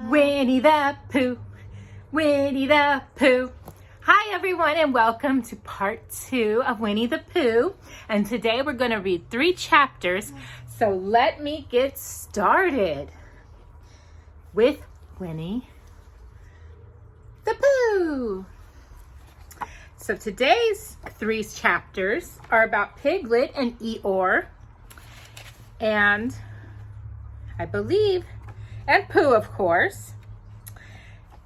Winnie-the-Pooh, Winnie-the-Pooh. Hi everyone and welcome to part 2 of Winnie-the-Pooh. And today we're going to read 3 chapters. So let me get started with Winnie-the-Pooh. So today's 3 chapters are about Piglet and Eeyore and and Pooh, of course.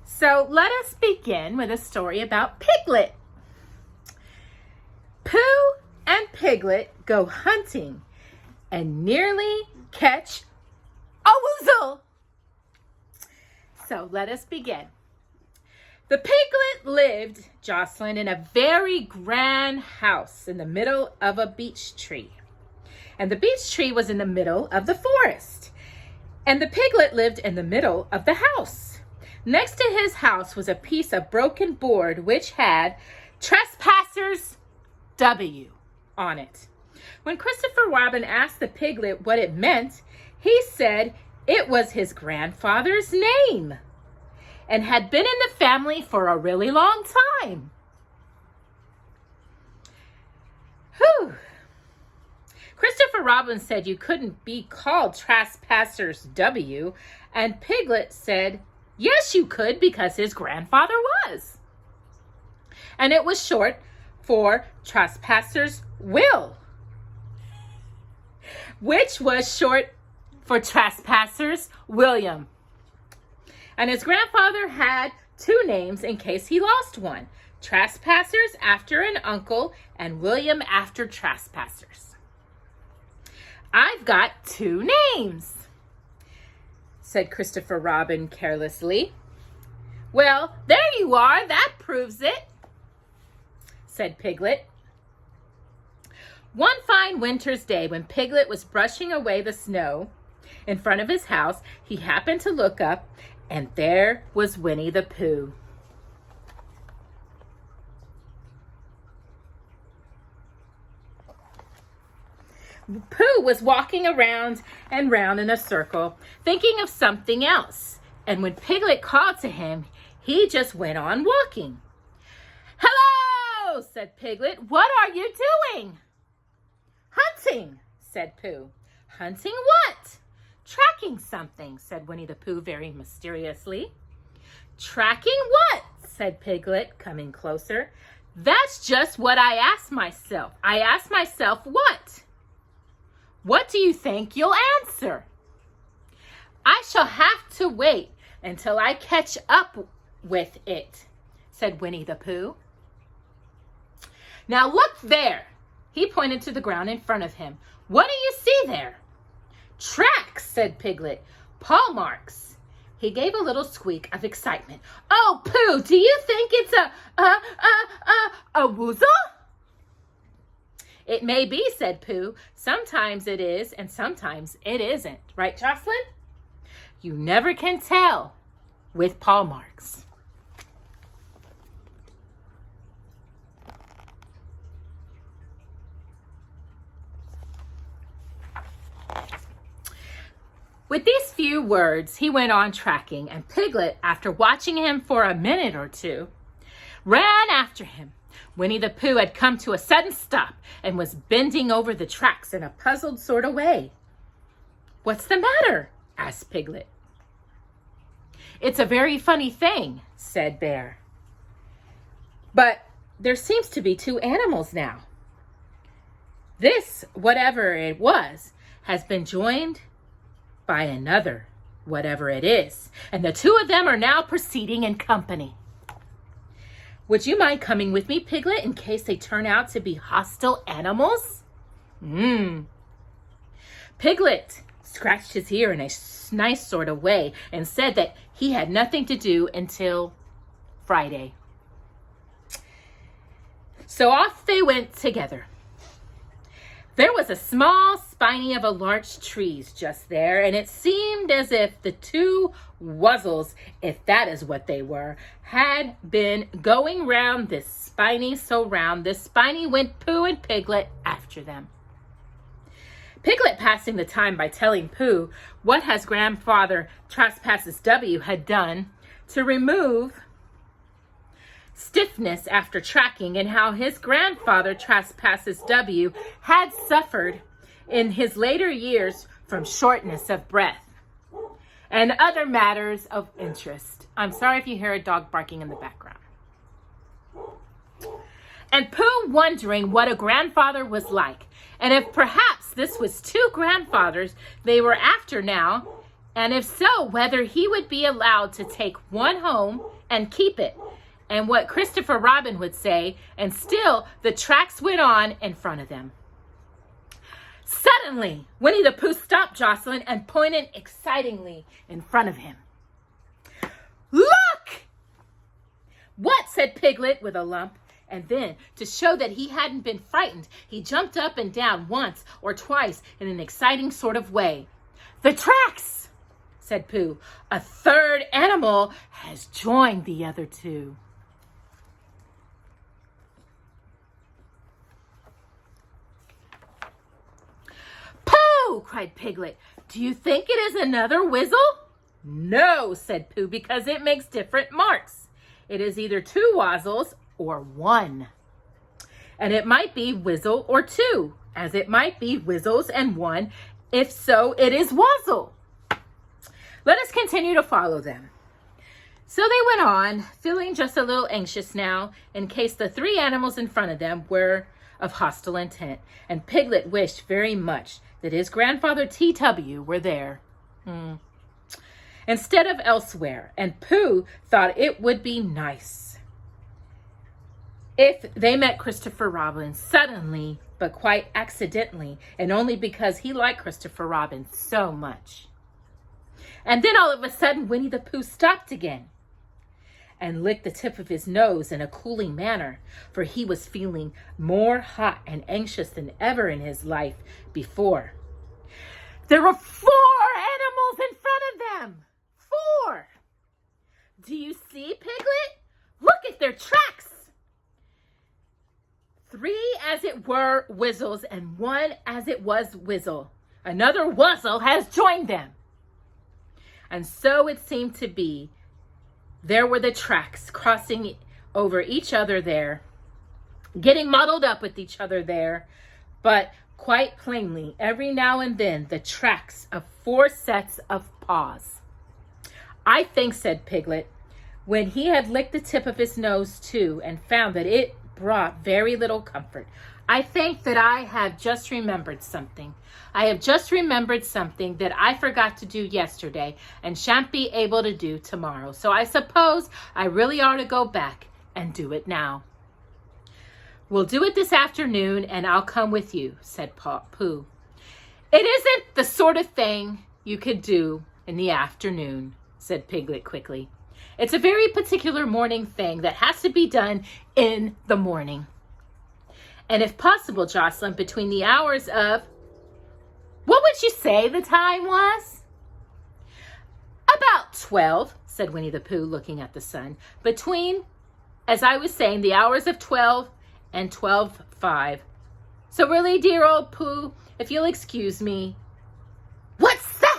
So let us begin with a story about Piglet. Pooh and Piglet go hunting and nearly catch a woozle. So let us begin. The Piglet lived, Jocelyn, in a very grand house in the middle of a beech tree. And the beech tree was in the middle of the forest. And the Piglet lived in the middle of the house. Next to his house was a piece of broken board which had Trespassers W on it. When Christopher Robin asked the Piglet what it meant, he said it was his grandfather's name and had been in the family for a really long time. Whew. Christopher Robin said you couldn't be called Trespassers W, and Piglet said, yes, you could because his grandfather was. And it was short for Trespassers Will, which was short for Trespassers William. And his grandfather had 2 names in case he lost one. Trespassers after an uncle and William after Trespassers. I've got 2 names, said Christopher Robin carelessly. Well, there you are. That proves it, said Piglet. One fine winter's day when Piglet was brushing away the snow in front of his house, he happened to look up, and there was Winnie-the-Pooh. Pooh was walking around and round in a circle, thinking of something else. And when Piglet called to him, he just went on walking. Hello, said Piglet. What are you doing? Hunting, said Pooh. Hunting what? Tracking something, said Winnie-the-Pooh very mysteriously. Tracking what? Said Piglet, coming closer. That's just what I asked myself. I asked myself what? What do you think you'll answer? I shall have to wait until I catch up with it, said Winnie-the-Pooh. Now look there. He pointed to the ground in front of him. What do you see there? Tracks, said Piglet. Paw marks. He gave a little squeak of excitement. Oh, Pooh, do you think it's a woozle? It may be, said Pooh. Sometimes it is, and sometimes it isn't. Right, Jocelyn? You never can tell with paw marks. With these few words, he went on tracking, and Piglet, after watching him for a minute or two, ran after him. Winnie-the-Pooh had come to a sudden stop and was bending over the tracks in a puzzled sort of way. What's the matter? Asked Piglet. It's a very funny thing, said Bear. But there seems to be 2 animals now. This, whatever it was, has been joined by another, whatever it is, and the 2 of them are now proceeding in company. Would you mind coming with me, Piglet, in case they turn out to be hostile animals? Piglet scratched his ear in a nice sort of way and said that he had nothing to do until Friday. So off they went together. There was a small spiny of a large tree just there, and it seemed as if the 2 wuzzles, if that is what they were, had been going round this spiny so round, this spiny went Pooh and Piglet after them. Piglet passing the time by telling Pooh what his grandfather Trespasses W had done to remove stiffness after tracking, and how his grandfather Trespasses W had suffered in his later years from shortness of breath and other matters of interest. I'm sorry if you hear a dog barking in the background. And Pooh wondering what a grandfather was like, and if perhaps this was two grandfathers they were after now, and if so, whether he would be allowed to take one home and keep it, and what Christopher Robin would say, and still the tracks went on in front of them. Suddenly, Winnie-the-Pooh stopped Jocelyn and pointed excitingly in front of him. "Look!" "What?" said Piglet with a lump. And then, to show that he hadn't been frightened, he jumped up and down once or twice in an exciting sort of way. "The tracks!" said Pooh. "A third animal has joined the other two." "Pooh!" cried Piglet. "Do you think it is another Whizzle?" "No," said Pooh, "because it makes different marks. It is either two Wazzles or one. And it might be Whizzle or two, as it might be Whizzles and one. If so, it is Wazzle." Let us continue to follow them. So they went on, feeling just a little anxious now, in case the three animals in front of them were of hostile intent. And Piglet wished very much that his grandfather T.W. were there instead of elsewhere. And Pooh thought it would be nice if they met Christopher Robin suddenly, but quite accidentally, and only because he liked Christopher Robin so much. And then all of a sudden, Winnie-the-Pooh stopped again and licked the tip of his nose in a cooling manner, for he was feeling more hot and anxious than ever in his life before. There were 4 animals in front of them. 4! Do you see, Piglet? Look at their tracks. 3 as it were Whizzles, and 1 as it was Whizzle. Another Wuzzle has joined them. And so it seemed to be. There were the tracks crossing over each other there, getting muddled up with each other there, but quite plainly, every now and then, the tracks of 4 sets of paws. "I think," said Piglet, when he had licked the tip of his nose too, and found that it brought very little comfort, "I think that I have just remembered something. I have just remembered something that I forgot to do yesterday and shan't be able to do tomorrow. So I suppose I really ought to go back and do it now." "We'll do it this afternoon and I'll come with you," said Pooh. "It isn't the sort of thing you could do in the afternoon," said Piglet quickly. "It's a very particular morning thing that has to be done in the morning. And if possible, Jocelyn, between the hours of..." "What would you say the time was?" "About 12, said Winnie-the-Pooh, looking at the sun. "Between, as I was saying, the hours of 12 and 12:05. So really, dear old Pooh, if you'll excuse me..." "What's that?"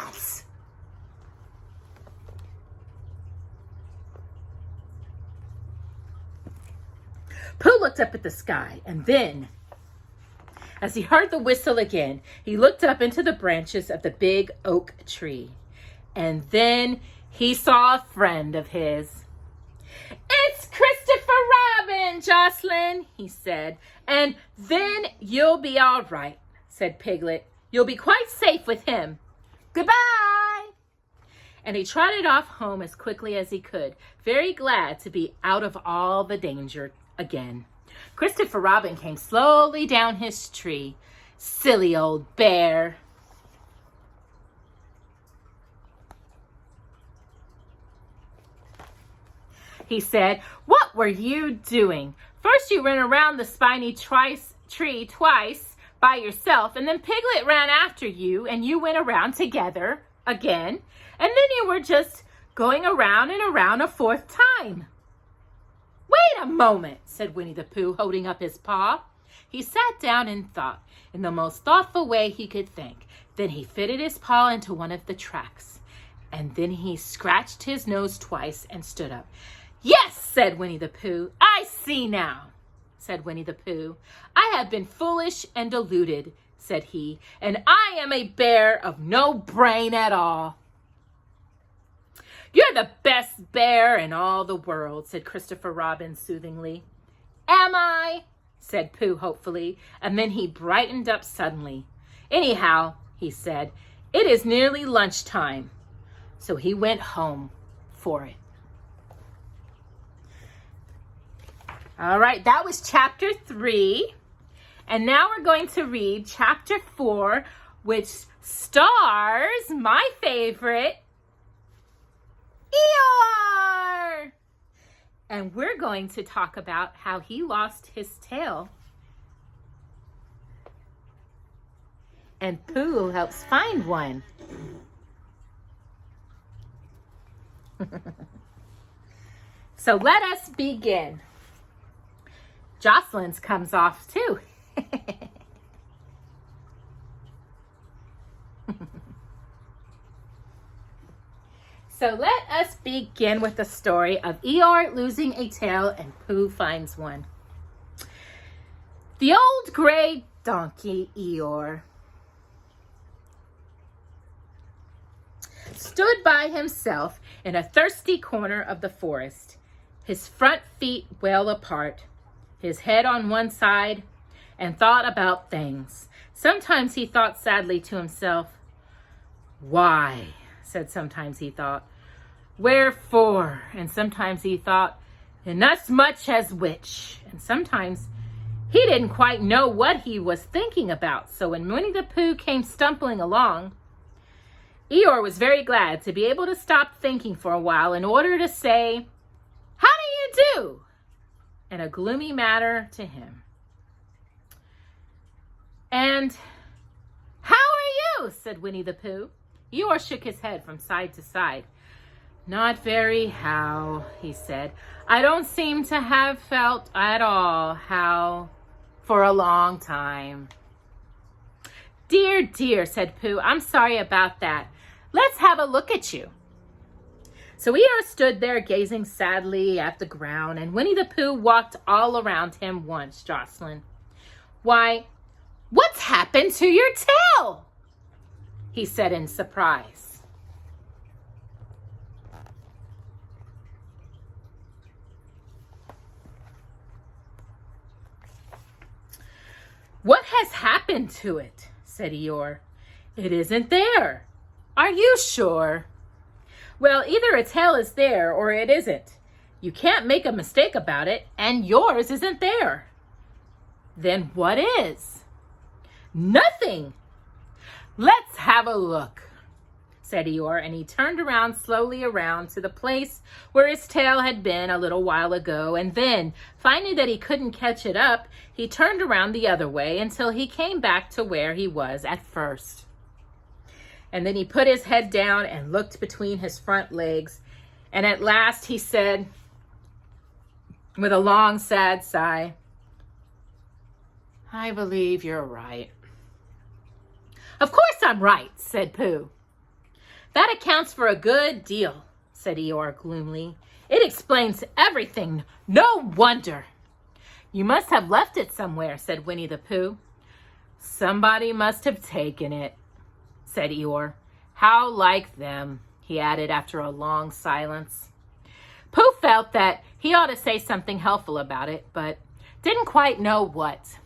Pooh looked up at the sky, and then, as he heard the whistle again, he looked up into the branches of the big oak tree. And then he saw a friend of his. "It's Christopher Robin, Jocelyn," he said. "And then you'll be all right," said Piglet. "You'll be quite safe with him. Goodbye." And he trotted off home as quickly as he could, very glad to be out of all the danger again. Christopher Robin came slowly down his tree. "Silly old bear." he said. "What were you doing? First you ran around the spiny tree twice by yourself, and then Piglet ran after you, and you went around together again, and then you were just going around and around a 4th time." "Wait a moment," said Winnie-the-Pooh, holding up his paw. He sat down and thought, in the most thoughtful way he could think. Then he fitted his paw into one of the tracks. And then he scratched his nose twice and stood up. "Yes," said Winnie-the-Pooh. "I see now," said Winnie-the-Pooh. "I have been foolish and deluded," said he, "and I am a bear of no brain at all." "You're the best bear in all the world," said Christopher Robin soothingly. "Am I?" said Pooh hopefully, and then he brightened up suddenly. "Anyhow," he said, "it is nearly lunchtime." So he went home for it. All right, that was chapter 3. And now we're going to read chapter 4, which stars my favorite, Eeyore. And we're going to talk about how he lost his tail. And Pooh helps find one. So let us begin. Jocelyn's comes off too. So let us begin with the story of Eeyore losing a tail and Pooh finds one. The old gray donkey Eeyore stood by himself in a thirsty corner of the forest, his front feet well apart, his head on one side, and thought about things. Sometimes he thought sadly to himself. "Why?" said sometimes he thought. "Wherefore?" And sometimes he thought, "Inasmuch as which?" And sometimes he didn't quite know what he was thinking about. So when Winnie-the-Pooh came stumbling along, Eeyore was very glad to be able to stop thinking for a while in order to say, "How do you do?" in a gloomy manner to him. "And how are you?" said Winnie-the-Pooh. Eeyore shook his head from side to side. "Not very how," he said. "I don't seem to have felt at all how for a long time." "Dear, dear," said Pooh, "I'm sorry about that. Let's have a look at you." So Eeyore stood there gazing sadly at the ground, and Winnie-the-Pooh walked all around him once. Jocelyn, "Why, what's happened to your tail?" he said in surprise. "What has happened to it?" said Eeyore. "It isn't there." "Are you sure?" "Well, either a tail is there or it isn't. You can't make a mistake about it, and yours isn't there." "Then what is?" "Nothing." "Let's have a look," said Eeyore, and he turned around slowly around to the place where his tail had been a little while ago, and then, finding that he couldn't catch it up, he turned around the other way until he came back to where he was at first. And then he put his head down and looked between his front legs, and at last he said, with a long, sad sigh, "I believe you're right." "Of course I'm right," said Pooh. "That accounts for a good deal," said Eeyore gloomily. "It explains everything. No wonder." "You must have left it somewhere," said Winnie-the-Pooh. "Somebody must have taken it," said Eeyore. "How like them," he added after a long silence. Pooh felt that he ought to say something helpful about it, but didn't quite know what.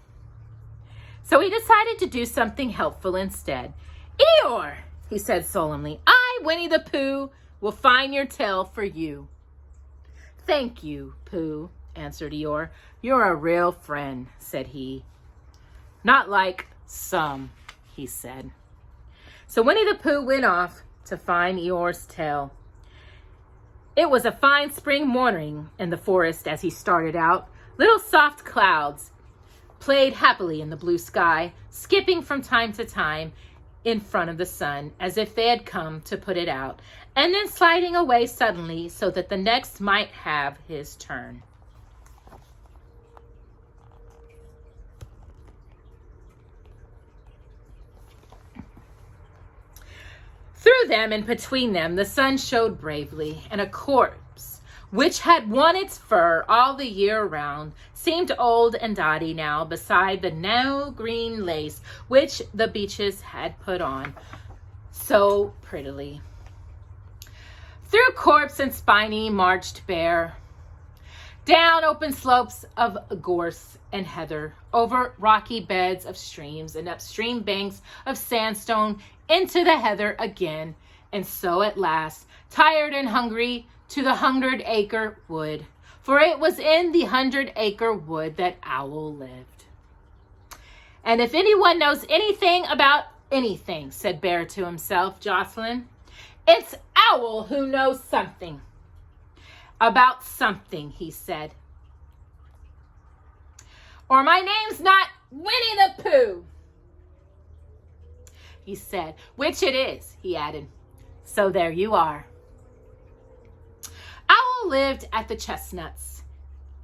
So he decided to do something helpful instead. "Eeyore," he said solemnly, "I, Winnie-the-Pooh, will find your tail for you." "Thank you, Pooh," answered Eeyore. "You're a real friend," said he. "Not like some," he said. So Winnie-the-Pooh went off to find Eeyore's tail. It was a fine spring morning in the forest as he started out. Little soft clouds played happily in the blue sky, skipping from time to time in front of the sun as if they had come to put it out, and then sliding away suddenly so that the next might have his turn. Through them and between them, the sun showed bravely, and a corpse, which had worn its fur all the year round, seemed old and dotty now beside the now green lace which the beeches had put on so prettily. Through corpse and spiny marched Bear, down open slopes of gorse and heather, over rocky beds of streams and upstream banks of sandstone, into the heather again, and so at last, tired and hungry, to the 100-acre wood, for it was in the 100-acre wood that Owl lived. And if anyone knows anything about anything, said Bear to himself, Jocelyn, it's Owl who knows something. About something, he said. Or my name's not Winnie-the-Pooh, he said, which it is, he added. So there you are. Owl lived at the Chestnuts,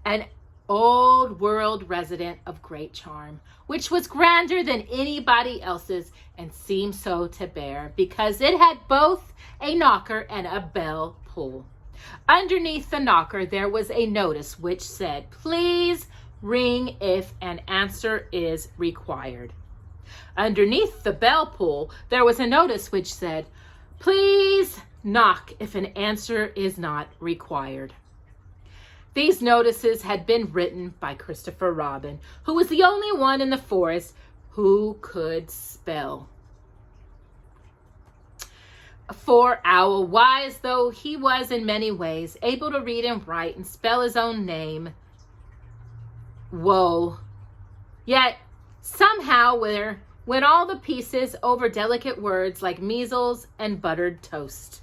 an old world resident of great charm, which was grander than anybody else's and seemed so to Bear because it had both a knocker and a bell pull. Underneath the knocker there was a notice which said, "Please ring if an answer is required." Underneath the bell pull there was a notice which said, "Please knock if an answer is not required." These notices had been written by Christopher Robin, who was the only one in the forest who could spell. For Owl, wise though he was in many ways, able to read and write and spell his own name, woe, yet somehow went all the pieces over delicate words like measles and buttered toast.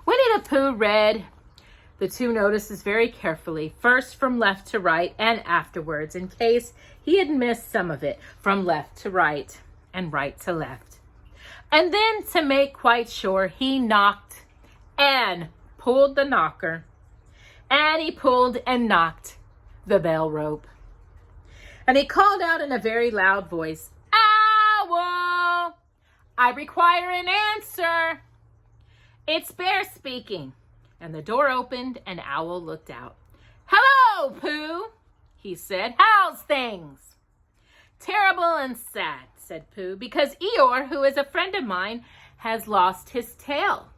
Winnie-the-Pooh read the two notices very carefully, first from left to right and afterwards, in case he had missed some of it, from left to right and right to left. And then, to make quite sure, he knocked and pulled the knocker, and he pulled and knocked the bell rope. And he called out in a very loud voice, "Owl, I require an answer." "It's Bear speaking." And the door opened and Owl looked out. "Hello, Pooh," he said. "How's things?" "Terrible and sad," said Pooh, "because Eeyore, who is a friend of mine, has lost his tail.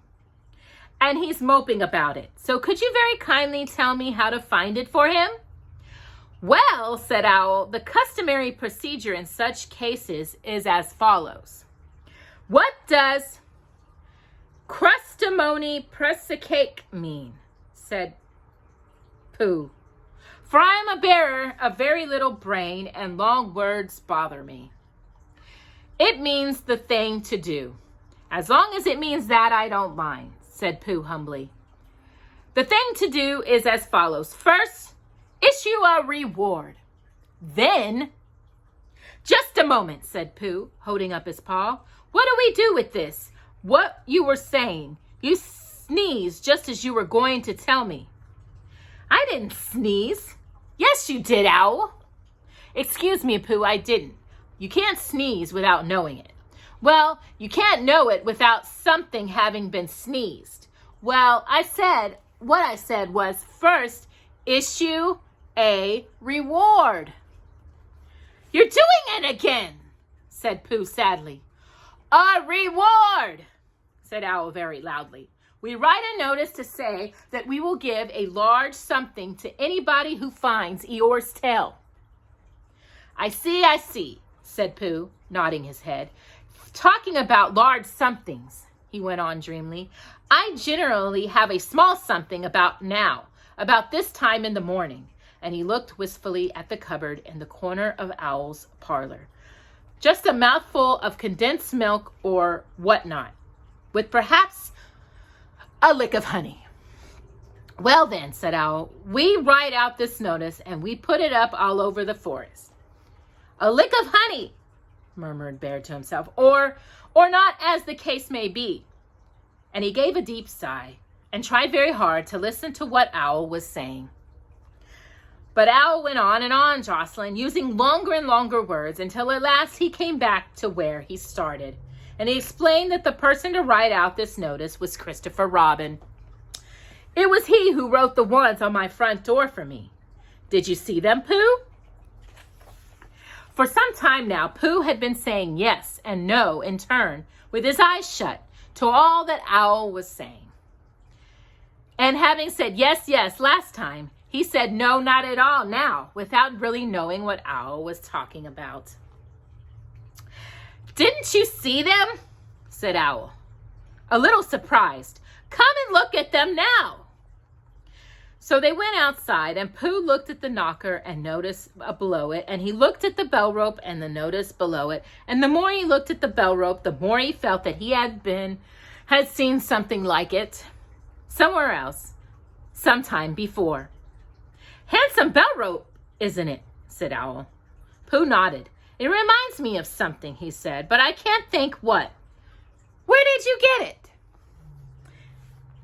And he's moping about it. So could you very kindly tell me how to find it for him?" "Well," said Owl, "the customary procedure in such cases is as follows." "What does crustamony pressicake mean?" said Pooh. "For I am a bearer of very little brain, and long words bother me." "It means the thing to do. As long as it means that, I don't mind," said Pooh humbly. "The thing to do is as follows. First, issue a reward. Then—" "Just a moment," said Pooh, holding up his paw. "What do we do with this? What you were saying. You sneezed just as you were going to tell me." "I didn't sneeze." "Yes, you did, Owl." "Excuse me, Pooh, I didn't. You can't sneeze without knowing it." "Well, you can't know it without something having been sneezed." "Well, what I said was, first, issue a reward." "You're doing it again," said Pooh sadly. "A reward," said Owl very loudly. "We write a notice to say that we will give a large something to anybody who finds Eeyore's tail." I see, said Pooh, nodding his head. "Talking about large somethings," he went on dreamily, "I generally have a small something about this time in the morning." And he looked wistfully at the cupboard in the corner of Owl's parlor. "Just a mouthful of condensed milk or whatnot, with perhaps a lick of honey." "Well then," said Owl, "we write out this notice and we put it up all over the forest." "A lick of honey," murmured Bear to himself, or not, as the case may be." And he gave a deep sigh and tried very hard to listen to what Owl was saying. But Owl went on and on, Jocelyn, using longer and longer words until at last he came back to where he started. And he explained that the person to write out this notice was Christopher Robin. It was he who wrote the ones on my front door for me. Did you see them, Pooh? For some time now, Pooh had been saying yes and no in turn, with his eyes shut, to all that Owl was saying. And having said yes, yes last time, he said no, not at all now, without really knowing what Owl was talking about. Didn't you see them? Said Owl, a little surprised. Come and look at them now. So they went outside, and Pooh looked at the knocker and noticed below it, and he looked at the bell rope and the notice below it. And the more he looked at the bell rope, the more he felt that he had seen something like it somewhere else, sometime before. Handsome bell rope, isn't it? Said Owl. Pooh nodded. It reminds me of something, he said, but I can't think what. Where did you get it?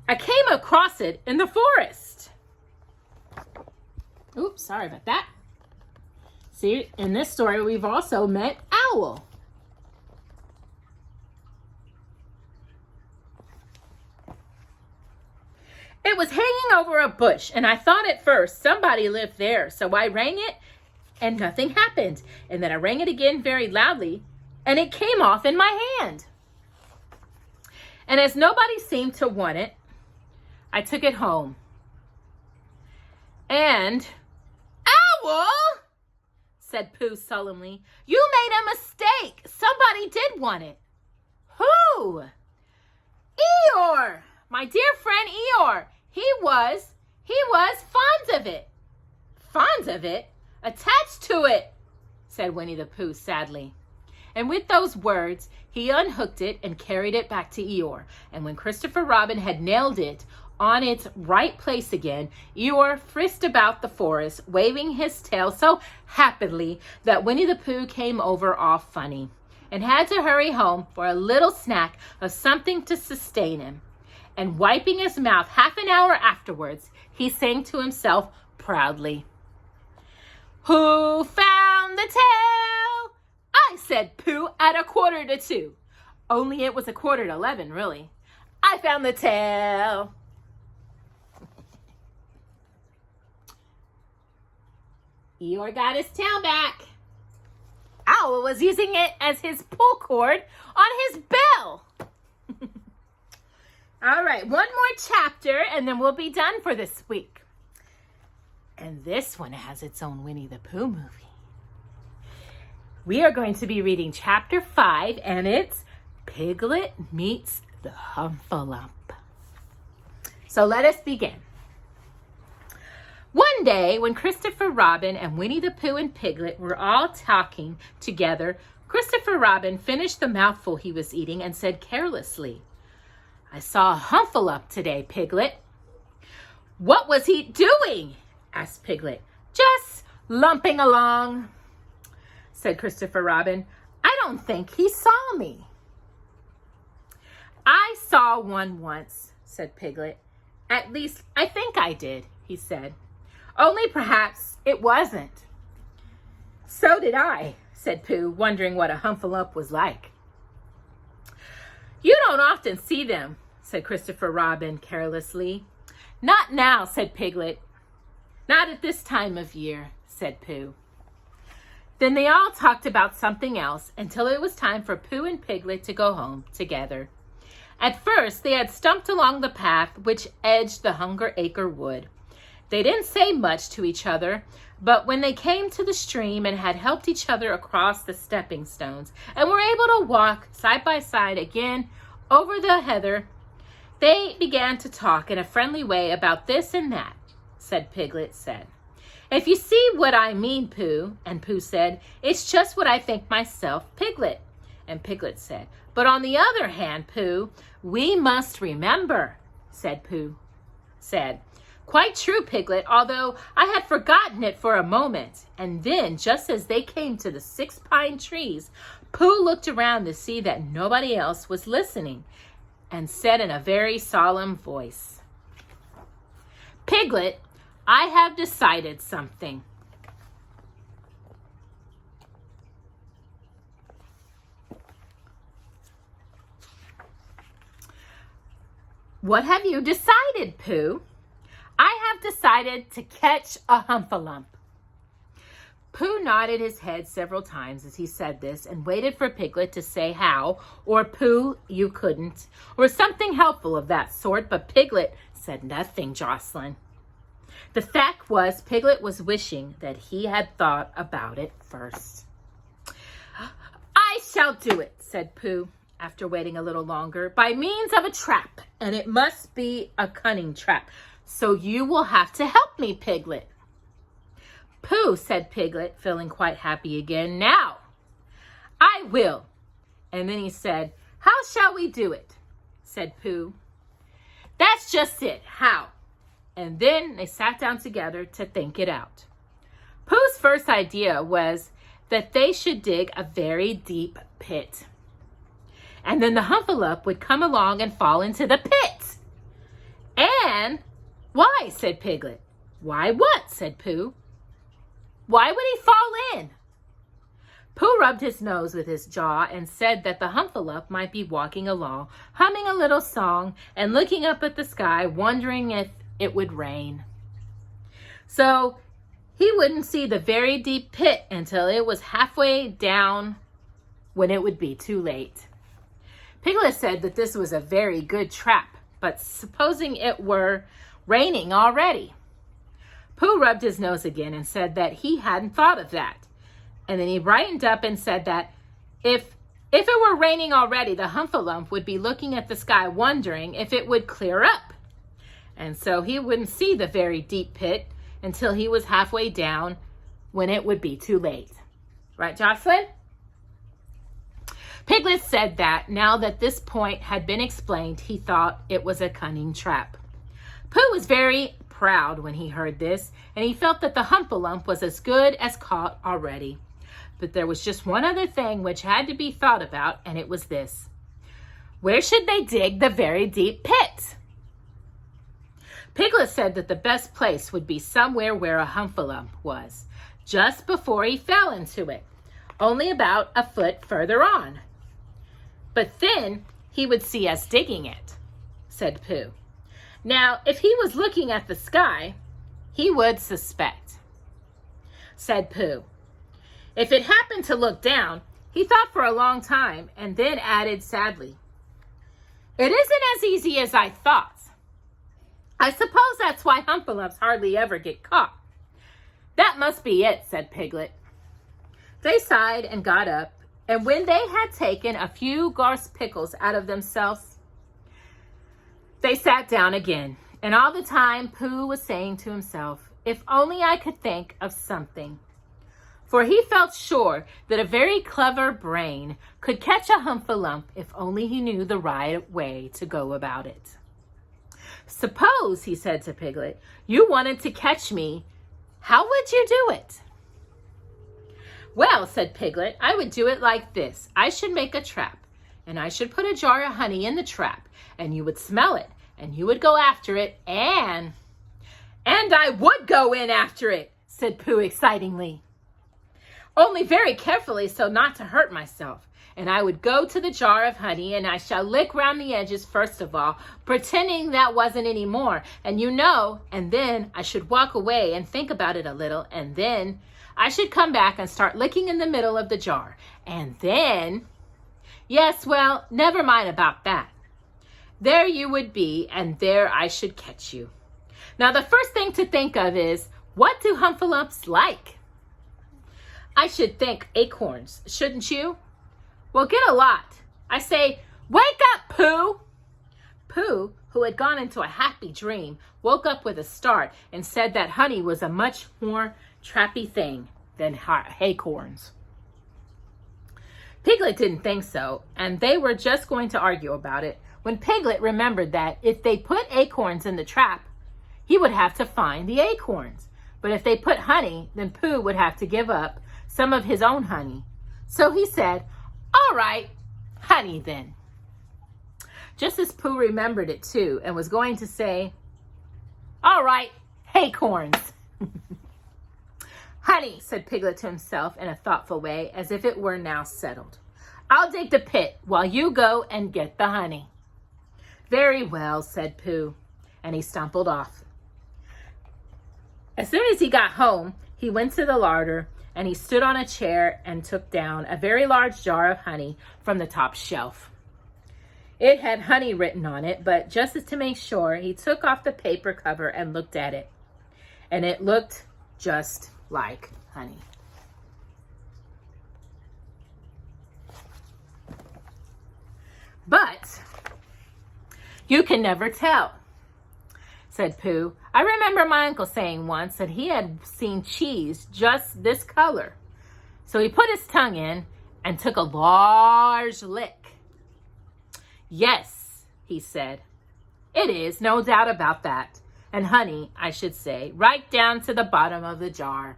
I came across it in the forest. Oops, sorry about that. See, in this story, we've also met Owl. It was hanging over a bush, and I thought at first somebody lived there, so I rang it, and nothing happened. And then I rang it again very loudly, and it came off in my hand. And as nobody seemed to want it, I took it home. And, Owl, said Pooh solemnly, you made a mistake. Somebody did want it. Who? Eeyore, my dear friend Eeyore. He was fond of it. Fond of it? Attached to it, said Winnie-the-Pooh sadly. And with those words, he unhooked it and carried it back to Eeyore. And when Christopher Robin had nailed it on its right place again, Eeyore frisked about the forest, waving his tail so happily that Winnie-the-Pooh came over all funny and had to hurry home for a little snack of something to sustain him. And wiping his mouth half an hour afterwards, he sang to himself proudly. Who found the tail? I said Pooh at 1:45. Only it was 11:15, really. I found the tail. Eeyore got his tail back. Owl was using it as his pull cord on his bell. All right, one more chapter and then we'll be done for this week. And this one has its own Winnie-the-Pooh movie. We are going to be reading chapter 5, and it's Piglet Meets the Humphalump. So let us begin. One day, when Christopher Robin and Winnie-the-Pooh and Piglet were all talking together, Christopher Robin finished the mouthful he was eating and said carelessly, I saw a Humphalump today, Piglet. What was he doing? Asked Piglet. Just lumping along, said Christopher Robin. I don't think he saw me. I saw one once, said Piglet. At least I think I did, he said. Only perhaps it wasn't. So did I, said Pooh, wondering what a Humphalump was like. You don't often see them, said Christopher Robin carelessly. Not now, said Piglet. Not at this time of year, said Pooh. Then they all talked about something else until it was time for Pooh and Piglet to go home together. At first, they had stumped along the path which edged the Hundred Acre Wood. They didn't say much to each other, but when they came to the stream and had helped each other across the stepping stones and were able to walk side by side again over the heather, they began to talk in a friendly way about this and that, Piglet said. If you see what I mean, Pooh, and Pooh said, it's just what I think myself, Piglet. And Piglet said, but on the other hand, Pooh, we must remember, Pooh said. Quite true, Piglet, although I had forgotten it for a moment. And then, just as they came to the 6 pine trees, Pooh looked around to see that nobody else was listening and said in a very solemn voice, Piglet, I have decided something. What have you decided, Pooh? I have decided to catch a Humpalump. Pooh nodded his head several times as he said this and waited for Piglet to say how, or Pooh, you couldn't, or something helpful of that sort, but Piglet said nothing, Jocelyn. The fact was, Piglet was wishing that he had thought about it first. I shall do it, said Pooh, after waiting a little longer, by means of a trap, and it must be a cunning trap. So you will have to help me, Piglet. Pooh, said Piglet, feeling quite happy again. Now, I will. And then he said, how shall we do it? Said Pooh. That's just it. How? And then they sat down together to think it out. Pooh's first idea was that they should dig a very deep pit. And then the Humpalump would come along and fall into the pit. And why? Said Piglet. Why what? Said Pooh. Why would he fall in? Pooh rubbed his nose with his jaw and said that the Humpalump might be walking along, humming a little song and looking up at the sky, wondering if it would rain. So he wouldn't see the very deep pit until it was halfway down, when it would be too late. Piglet said that this was a very good trap, but supposing it were raining already? Pooh rubbed his nose again and said that he hadn't thought of that. And then he brightened up and said that if it were raining already, the Humpalump would be looking at the sky wondering if it would clear up. And so he wouldn't see the very deep pit until he was halfway down, when it would be too late. Right, Jocelyn? Piglet said that now that this point had been explained, he thought it was a cunning trap. Pooh was very proud when he heard this, and he felt that the Humpalump was as good as caught already. But there was just one other thing which had to be thought about, and it was this. Where should they dig the very deep pit? Piglet said that the best place would be somewhere where a Humpalump was, just before he fell into it, only about a foot further on. But then he would see us digging it, said Pooh. Now, if he was looking at the sky, he would suspect, said Pooh. If it happened to look down, he thought for a long time and then added sadly, it isn't as easy as I thought. I suppose that's why Humpalumps hardly ever get caught. That must be it, said Piglet. They sighed and got up, and when they had taken a few gorse pickles out of themselves, they sat down again. And all the time Pooh was saying to himself, if only I could think of something. For he felt sure that a very clever brain could catch a Humpalump if only he knew the right way to go about it. Suppose, he said to Piglet, you wanted to catch me, how would you do it? Well, said Piglet, I would do it like this. I should make a trap, and I should put a jar of honey in the trap, and you would smell it, and you would go after it, and I would go in after it, said Pooh excitingly. Only very carefully so not to hurt myself. And I would go to the jar of honey, and I shall lick round the edges first of all, pretending that wasn't any more. And and then I should walk away and think about it a little, and then I should come back and start licking in the middle of the jar. And then, yes, well, never mind about that. There you would be, and there I should catch you. Now, the first thing to think of is, what do Humpalumps like? I should think acorns, shouldn't you? Well, get a lot. I say, wake up, Pooh! Pooh, who had gone into a happy dream, woke up with a start and said that honey was a much more trappy thing than acorns. Piglet didn't think so, and they were just going to argue about it when Piglet remembered that if they put acorns in the trap, he would have to find the acorns. But if they put honey, then Pooh would have to give up some of his own honey. So he said, all right, honey then. Just as Pooh remembered it too and was going to say, all right, acorns. Honey, said Piglet to himself in a thoughtful way, as if it were now settled. I'll dig the pit while you go and get the honey. Very well, said Pooh, and he stumbled off. As soon as he got home, he went to the larder and he stood on a chair and took down a very large jar of honey from the top shelf. It had honey written on it, but just as to make sure, he took off the paper cover and looked at it. And it looked just like honey. But you can never tell, said Pooh. I remember my uncle saying once that he had seen cheese just this color. So he put his tongue in and took a large lick. Yes, he said, it is, no doubt about that. And honey, I should say, right down to the bottom of the jar.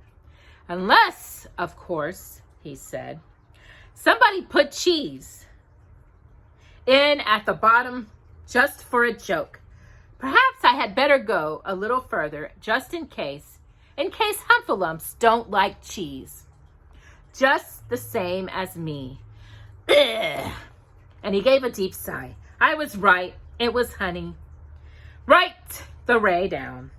Unless, of course, he said, somebody put cheese in at the bottom just for a joke. Perhaps I had better go a little further just in case Humphalumps don't like cheese. Just the same as me. Ugh. And he gave a deep sigh. I was right. It was honey. Right the way down.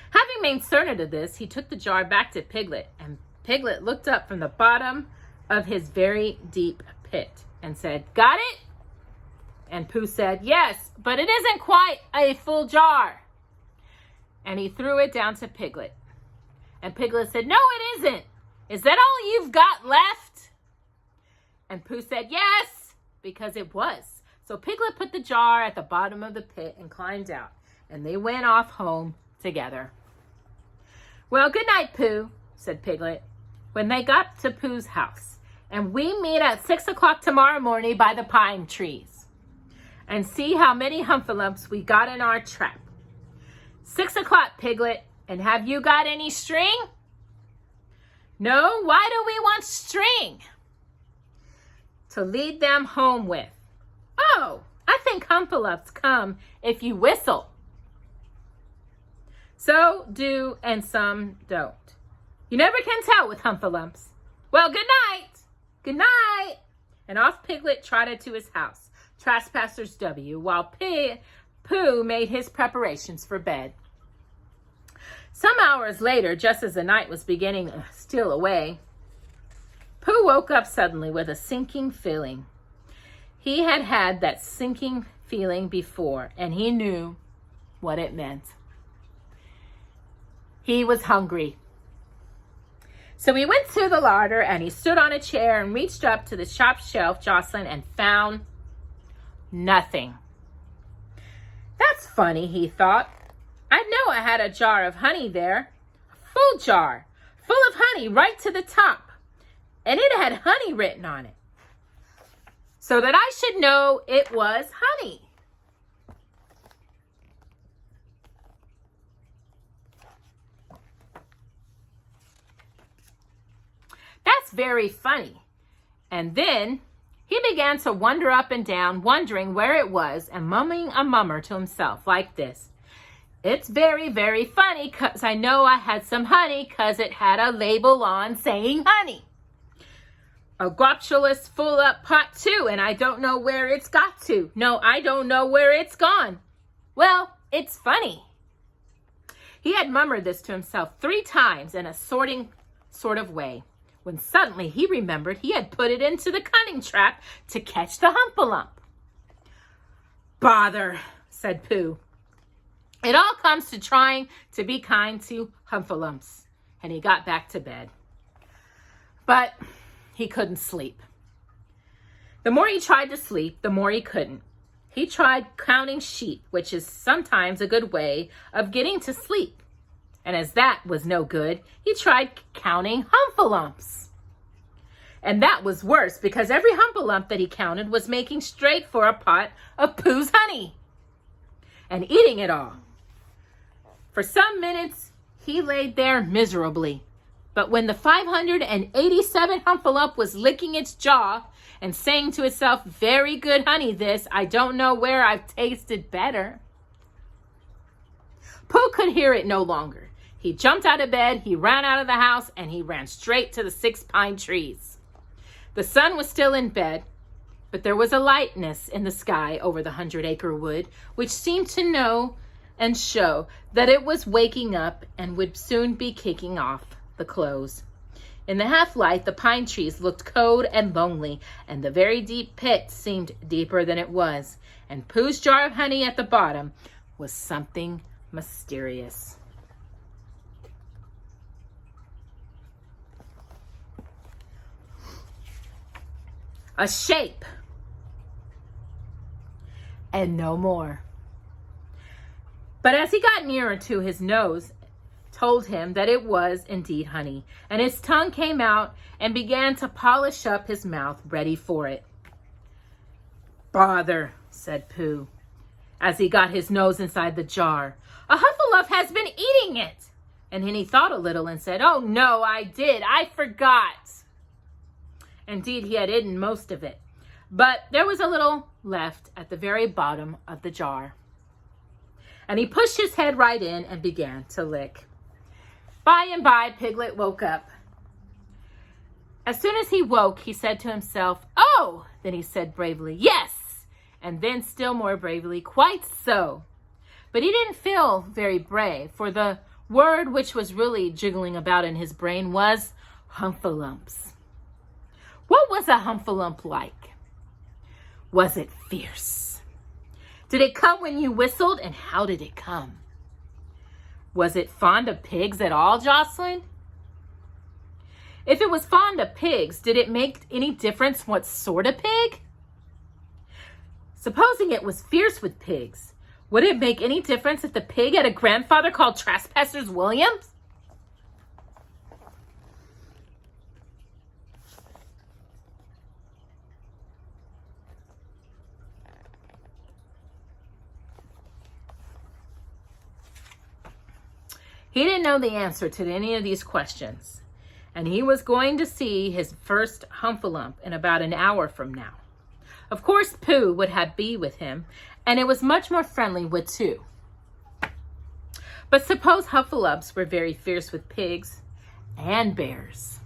Having made certain of this, he took the jar back to Piglet, and Piglet looked up from the bottom of his very deep pit and said, got it? And Pooh said, yes, but it isn't quite a full jar. And he threw it down to Piglet. And Piglet said, no, it isn't. Is that all you've got left? And Pooh said, yes, because it was. So Piglet put the jar at the bottom of the pit and climbed out. And they went off home together. Well, good night, Pooh, said Piglet, when they got to Pooh's house. And we meet at 6 o'clock tomorrow morning by the pine trees. And see how many Humphalumps we got in our trap. 6 o'clock, Piglet. And have you got any string? No, why do we want string? To lead them home with. Oh, I think Humphalumps come if you whistle. So do and some don't. You never can tell with Humphalumps. Well, good night. Good night. And off Piglet trotted to his house. Trespassers W, while Pooh made his preparations for bed. Some hours later, just as the night was beginning to steal away, Pooh woke up suddenly with a sinking feeling. He had had that sinking feeling before, and he knew what it meant. He was hungry. So he went to the larder, and he stood on a chair and reached up to the top shelf, Jocelyn, and found nothing. That's funny, he thought. I know I had a jar of honey there. A full jar, full of honey right to the top. And it had honey written on it. So that I should know it was honey. That's very funny. And then he began to wander up and down, wondering where it was, and mumming a mummer to himself like this. It's very, very funny, 'cause I know I had some honey, 'cause it had a label on saying honey. A guapulous full up pot too, and I don't know where it's got to. No, I don't know where it's gone. Well, it's funny. He had murmured this to himself 3 times in a sorting sort of way, when suddenly he remembered he had put it into the cunning trap to catch the Humphalump. Bother, said Pooh. It all comes to trying to be kind to Humphalumps. And he got back to bed. But he couldn't sleep. The more he tried to sleep, the more he couldn't. He tried counting sheep, which is sometimes a good way of getting to sleep. And as that was no good, he tried counting Humphalumps. And that was worse, because every Humphalump that he counted was making straight for a pot of Pooh's honey and eating it all. For some minutes, he laid there miserably. But when the 587 Humphalump was licking its jaw and saying to itself, very good honey this, I don't know where I've tasted better. Pooh could hear it no longer. He jumped out of bed, he ran out of the house, and he ran straight to the 6 pine trees. The sun was still in bed, but there was a lightness in the sky over the 100 Acre Wood, which seemed to know and show that it was waking up and would soon be kicking off the close. In the half-light, the pine trees looked cold and lonely, and the very deep pit seemed deeper than it was, and Pooh's jar of honey at the bottom was something mysterious. A shape, and no more. But as he got nearer to his nose, told him that it was indeed honey, and his tongue came out and began to polish up his mouth, ready for it. "Bother," said Pooh, as he got his nose inside the jar. "A Hufflepuff has been eating it." And then he thought a little and said, "Oh no, I did. I forgot." Indeed, he had eaten most of it, but there was a little left at the very bottom of the jar. And he pushed his head right in and began to lick. By and by, Piglet woke up. As soon as he woke, he said to himself, "Oh!" Then he said bravely, "Yes!" And then still more bravely, "Quite so." But he didn't feel very brave, for the word which was really jiggling about in his brain was Humphalumps. What was a Humphalump like? Was it fierce? Did it come when you whistled, and how did it come? Was it fond of pigs at all, Jocelyn? If it was fond of pigs, did it make any difference what sort of pig? Supposing it was fierce with pigs, would it make any difference if the pig had a grandfather called Trespassers Williams? He didn't know the answer to any of these questions, and he was going to see his first Humphalump in about an hour from now. Of course, Pooh would be with him, and it was much more friendly with two. But suppose Humphalumps were very fierce with pigs and bears.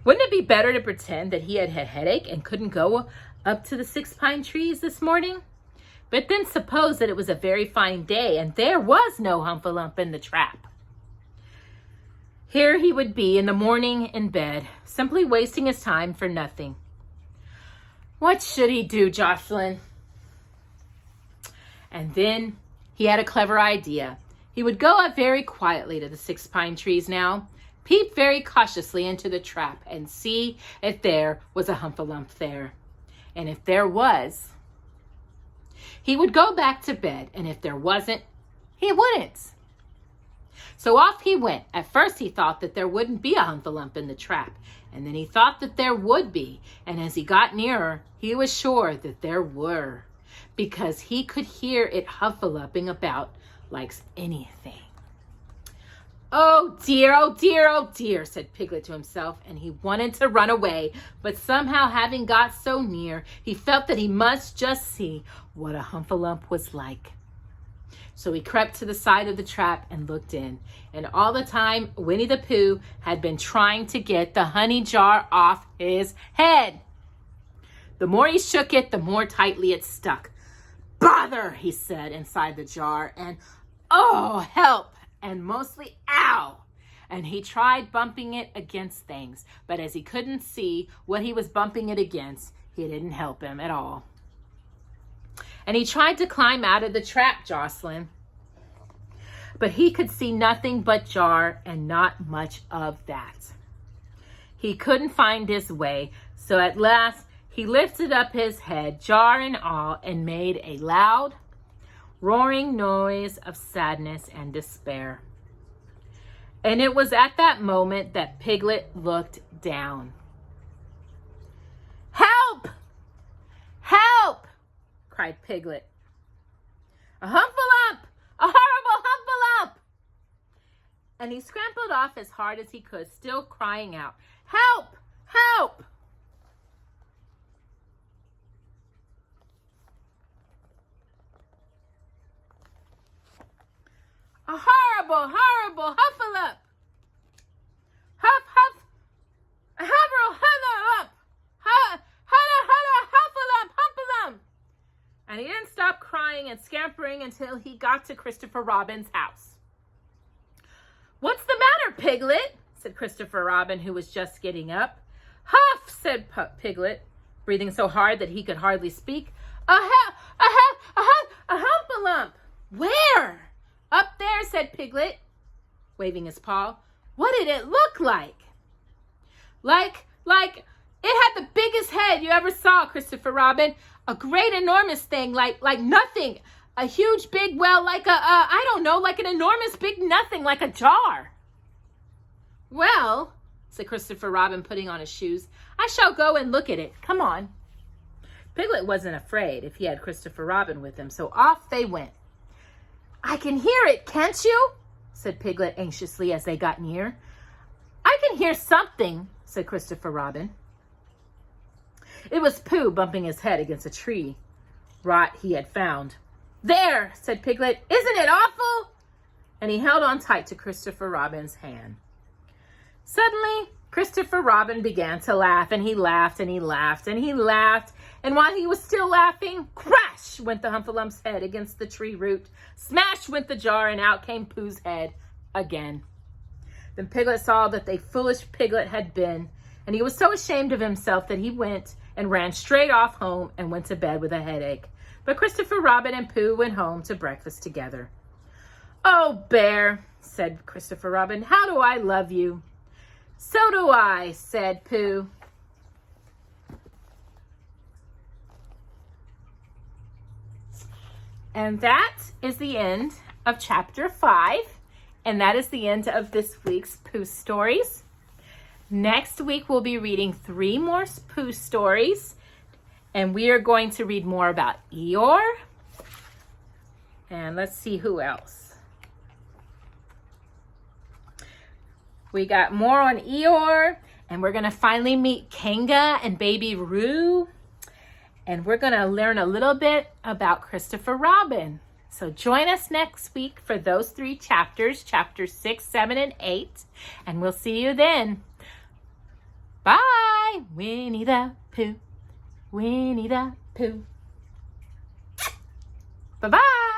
Wouldn't it be better to pretend that he had a headache and couldn't go up to the 6 pine trees this morning? But then suppose that it was a very fine day and there was no Humphalump in the trap. Here he would be in the morning in bed, simply wasting his time for nothing. What should he do, Jocelyn? And then he had a clever idea. He would go up very quietly to the 6 pine trees now, peep very cautiously into the trap, and see if there was a Humphalump there. And if there was, he would go back to bed, and if there wasn't, he wouldn't. So off he went. At first he thought that there wouldn't be a Humphalump in the trap, and then he thought that there would be, and as he got nearer, he was sure that there were, because he could hear it Hufflepuffing about like anything. "Oh dear, oh dear, oh dear," said Piglet to himself, and he wanted to run away, but somehow having got so near, he felt that he must just see what a Humphalump was like. So he crept to the side of the trap and looked in, and all the time Winnie-the-Pooh had been trying to get the honey jar off his head. The more he shook it, the more tightly it stuck. "Bother," he said inside the jar, and "Oh, help," and mostly "ow." And he tried bumping it against things, but as he couldn't see what he was bumping it against, it didn't help him at all. And he tried to climb out of the trap, Jocelyn, but he could see nothing but jar and not much of that. He couldn't find his way, so at last he lifted up his head, jar and all, and made a loud, roaring noise of sadness and despair. And it was at that moment that Piglet looked down. "Help! Help!" cried Piglet. "A Humphalump! A horrible Humphalump!" And he scrambled off as hard as he could, still crying out, "Help! Help!" A horrible, horrible huffalump. Huff, huff, huffle, huffalump. Huffalump, huffalump. And he didn't stop crying and scampering until he got to Christopher Robin's house. What's the matter, Piglet? Said Christopher Robin, who was just getting up. Huff, said Piglet, breathing so hard that he could hardly speak. A humpalump. Where? Up there, said Piglet, waving his paw. What did it look like? Like it had the biggest head you ever saw, Christopher Robin. A great enormous thing, like nothing. A huge big, well, like I don't know, like an enormous big nothing, like a jar. Well, said Christopher Robin, putting on his shoes, I shall go and look at it. Come on. Piglet wasn't afraid if he had Christopher Robin with him, so off they went. I can hear it, can't you? Said Piglet anxiously as they got near. I can hear something, said Christopher Robin. It was Pooh bumping his head against a tree rot he had found. There, said Piglet, isn't it awful? And he held on tight to Christopher Robin's hand. Suddenly, Christopher Robin began to laugh, and he laughed, and he laughed, and he laughed. And while he was still laughing, crash went the Humphalump's head against the tree root. Smash went the jar, and out came Pooh's head again. Then Piglet saw that the foolish Piglet had been, and he was so ashamed of himself that he went and ran straight off home and went to bed with a headache. But Christopher Robin and Pooh went home to breakfast together. Oh, Bear, said Christopher Robin, how do I love you? So do I, said Pooh. And that is the end of chapter 5. And that is the end of this week's Pooh stories. Next week, we'll be reading 3 more Pooh stories. And we are going to read more about Eeyore. And let's see who else. We got more on Eeyore. And we're going to finally meet Kanga and Baby Roo. And we're going to learn a little bit about Christopher Robin. So join us next week for those 3 chapters, chapters 6, 7, and 8. And we'll see you then. Bye, Winnie-the-Pooh, Winnie-the-Pooh. Bye-bye.